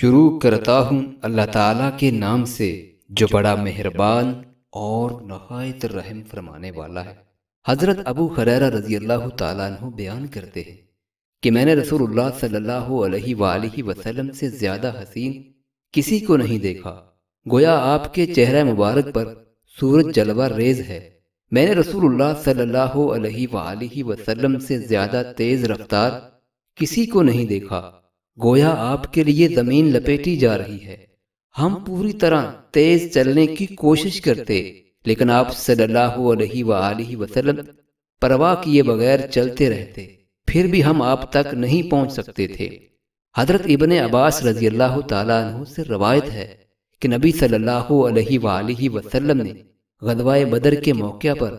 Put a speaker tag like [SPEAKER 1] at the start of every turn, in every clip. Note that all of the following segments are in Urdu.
[SPEAKER 1] شروع کرتا ہوں اللہ تعالیٰ کے نام سے جو بڑا مہربان اور نہایت رحم فرمانے والا ہے۔ حضرت ابو ہریرہ رضی اللہ تعالیٰ عنہ بیان کرتے ہیں کہ میں نے رسول اللہ صلی اللہ علیہ وآلہ وسلم سے زیادہ حسین کسی کو نہیں دیکھا، گویا آپ کے چہرہ مبارک پر سورج جلوہ ریز ہے۔ میں نے رسول اللہ صلی اللہ علیہ وآلہ وسلم سے زیادہ تیز رفتار کسی کو نہیں دیکھا، گویا آپ کے لیے زمین لپیٹی جا رہی ہے۔ ہم پوری طرح تیز چلنے کی کوشش کرتے لیکن آپ صلی اللہ علیہ وآلہ وسلم پرواہ کیے بغیر چلتے رہتے، پھر بھی ہم آپ تک نہیں پہنچ سکتے تھے۔ حضرت ابن عباس رضی اللہ تعالیٰ عنہ سے روایت ہے کہ نبی صلی اللہ علیہ وآلہ وسلم نے غزوہ بدر کے موقع پر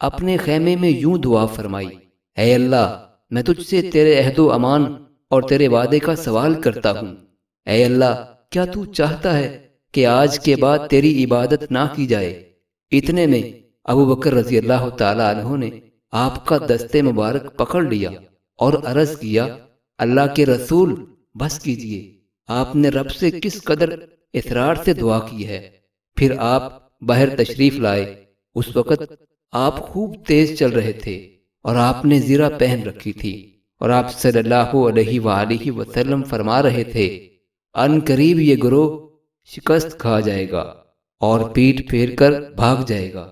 [SPEAKER 1] اپنے خیمے میں یوں دعا فرمائی: اے اللہ، میں تجھ سے تیرے عہد و امان اور تیرے وعدے کا سوال کرتا ہوں۔ اے اللہ، کیا تو چاہتا ہے کہ آج کے بعد تیری عبادت نہ کی جائے؟ اتنے میں ابو بکر رضی اللہ تعالیٰ عنہ نے آپ کا دست مبارک پکڑ لیا اور عرض کیا: اللہ کے رسول، بس کیجئے، آپ نے رب سے کس قدر اصرار سے دعا کی ہے۔ پھر آپ باہر تشریف لائے۔ اس وقت آپ خوب تیز چل رہے تھے اور آپ نے زرہ پہن رکھی تھی، اور آپ صلی اللہ علیہ وآلہ وسلم فرما رہے تھے: ان قریب یہ گروہ شکست کھا جائے گا اور پیٹھ پھیر کر بھاگ جائے گا۔